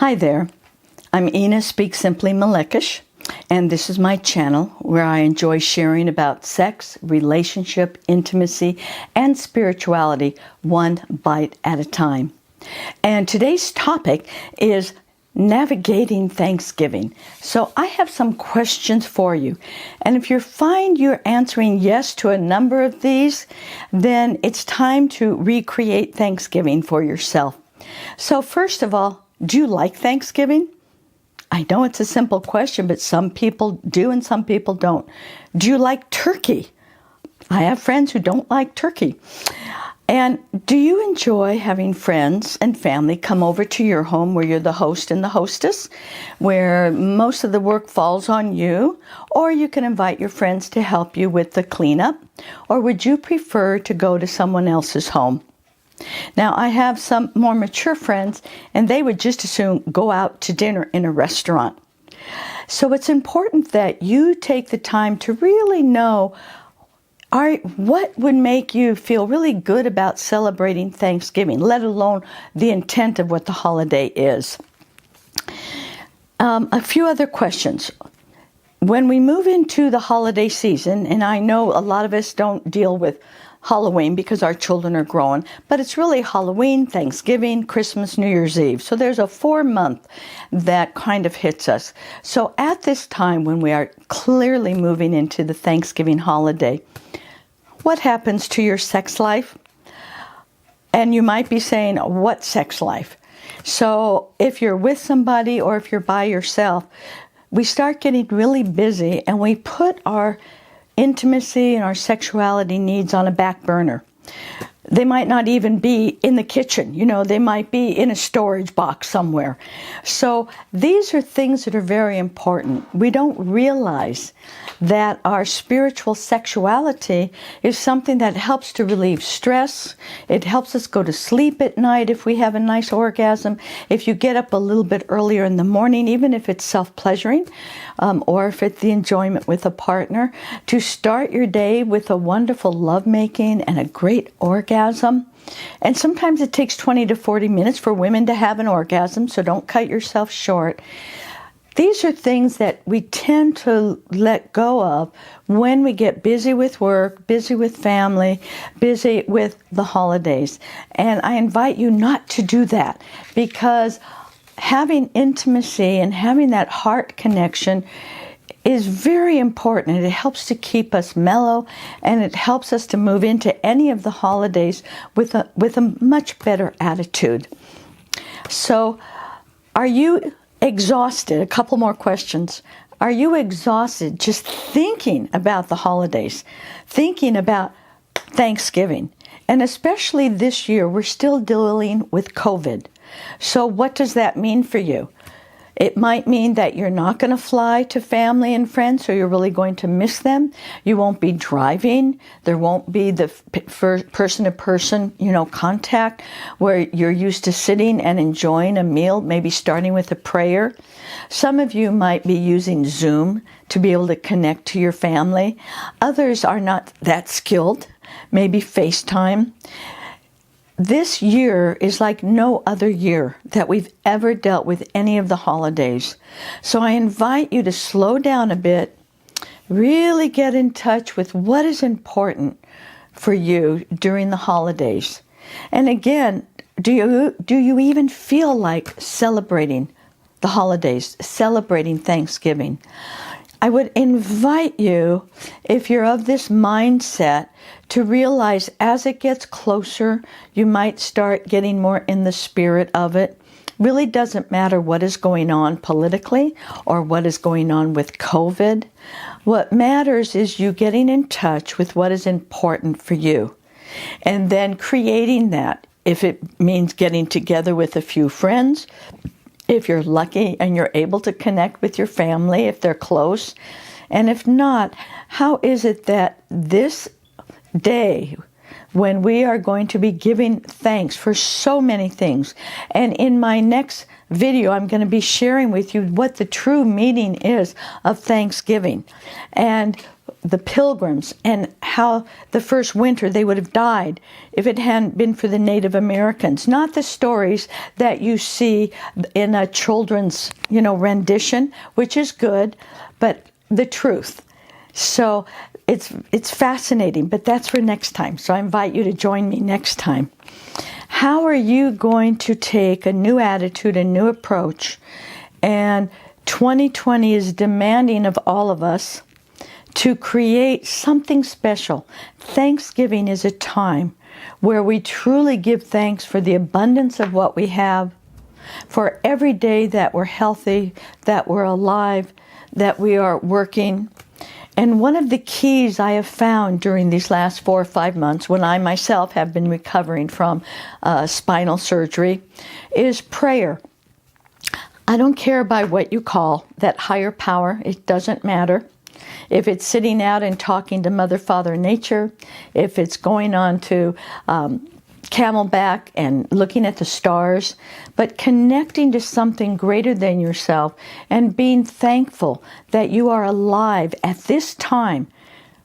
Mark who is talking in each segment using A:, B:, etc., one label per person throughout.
A: Hi there, I'm Ina Speak Simply Malekish, and this is my channel where I enjoy sharing about sex, relationship, intimacy, and spirituality one bite at a time. And today's topic is navigating Thanksgiving. So I have some questions for you. And if you find you're answering yes to a number of these, then it's time to recreate Thanksgiving for yourself. So first of all, do you like Thanksgiving? I know it's a simple question, but some people do and some people don't. Do you like turkey? I have friends who don't like turkey. And do you enjoy having friends and family come over to your home where you're the host and the hostess, where most of the work falls on you, or you can invite your friends to help you with the cleanup, or would you prefer to go to someone else's home? Now, I have some more mature friends, and they would just as soon go out to dinner in a restaurant. So it's important that you take the time to really know what would make you feel really good about celebrating Thanksgiving, let alone the intent of what the holiday is. A few other questions. When we move into the holiday season, and I know a lot of us don't deal with Halloween because our children are growing, but it's really Halloween, Thanksgiving, Christmas, New Year's Eve. So there's a 4-month that kind of hits us. So at this time when we are clearly moving into the Thanksgiving holiday, what happens to your sex life? And you might be saying, what sex life? So if you're with somebody or if you're by yourself, we start getting really busy and we put our intimacy and our sexuality needs on a back burner. They might not even be in the kitchen, they might be in a storage box somewhere. So these are things that are very important. We don't realize that our spiritual sexuality is something that helps to relieve stress. It helps us go to sleep at night if we have a nice orgasm. If you get up a little bit earlier in the morning, even if it's self-pleasuring, or if it's the enjoyment with a partner, to start your day with a wonderful lovemaking and a great orgasm. And sometimes it takes 20 to 40 minutes for women to have an orgasm, so don't cut yourself short. These are things that we tend to let go of when we get busy with work, busy with family, busy with the holidays. And I invite you not to do that, because having intimacy and having that heart connection is very important. It helps to keep us mellow, and it helps us to move into any of the holidays with a much better attitude. So, are you exhausted? A couple more questions. Are you exhausted just thinking about the holidays, thinking about Thanksgiving? And especially this year, we're still dealing with COVID. So what does that mean for you? It might mean that you're not going to fly to family and friends, so you're really going to miss them. You won't be driving. There won't be the person-to-person, contact where you're used to sitting and enjoying a meal, maybe starting with a prayer. Some of you might be using Zoom to be able to connect to your family. Others are not that skilled, maybe FaceTime. This year is like no other year that we've ever dealt with any of the holidays. So I invite you to slow down a bit, really get in touch with what is important for you during the holidays. And again, do you even feel like celebrating the holidays, celebrating Thanksgiving? I would invite you, if you're of this mindset, to realize as it gets closer, you might start getting more in the spirit of it. Really doesn't matter what is going on politically or what is going on with COVID. What matters is you getting in touch with what is important for you, and then creating that. If it means getting together with a few friends, if you're lucky and you're able to connect with your family, if they're close. And if not, how is it that this day, when we are going to be giving thanks for so many things, and in my next video, I'm going to be sharing with you what the true meaning is of Thanksgiving. And the Pilgrims and how the first winter they would have died if it hadn't been for the Native Americans. Not the stories that you see in a children's, rendition, which is good, but the truth. So it's fascinating, but that's for next time. So I invite you to join me next time. How are you going to take a new attitude, a new approach? And 2020 is demanding of all of us to create something special. Thanksgiving is a time where we truly give thanks for the abundance of what we have, for every day that we're healthy, that we're alive, that we are working. And one of the keys I have found during these last 4 or 5 months, when I myself have been recovering from spinal surgery, is prayer. I don't care by what you call that higher power. It doesn't matter. If it's sitting out and talking to Mother, Father, Nature, if it's going on to Camelback and looking at the stars, but connecting to something greater than yourself and being thankful that you are alive at this time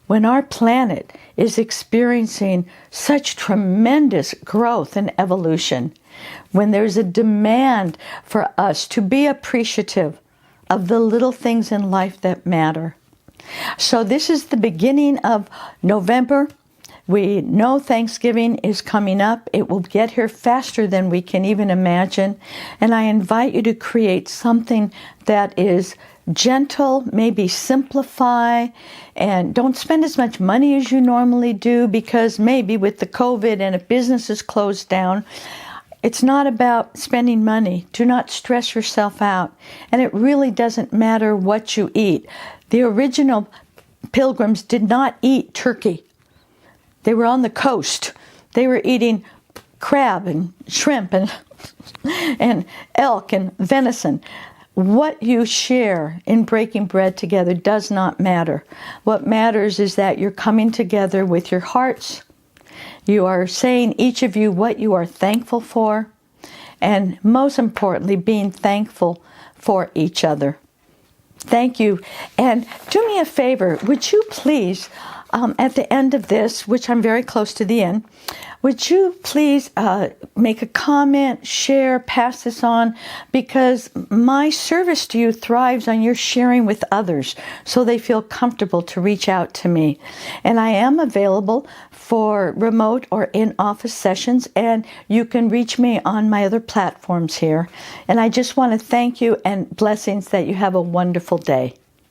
A: when our planet is experiencing such tremendous growth and evolution, when there's a demand for us to be appreciative of the little things in life that matter. So this is the beginning of November. We know Thanksgiving is coming up. It will get here faster than we can even imagine. And I invite you to create something that is gentle, maybe simplify, and don't spend as much money as you normally do, because maybe with the COVID and if business is closed down, it's not about spending money. Do not stress yourself out. And it really doesn't matter what you eat. The original Pilgrims did not eat turkey. They were on the coast. They were eating crab and shrimp and elk and venison. What you share in breaking bread together does not matter. What matters is that you're coming together with your hearts. You are saying, each of you, what you are thankful for, and most importantly, being thankful for each other. Thank you. And do me a favor, would you please, at the end of this, which I'm very close to the end, would you please make a comment, share, pass this on, because my service to you thrives on your sharing with others so they feel comfortable to reach out to me. And I am available for remote or in-office sessions, and you can reach me on my other platforms here. And I just want to thank you and blessings that you have a wonderful day.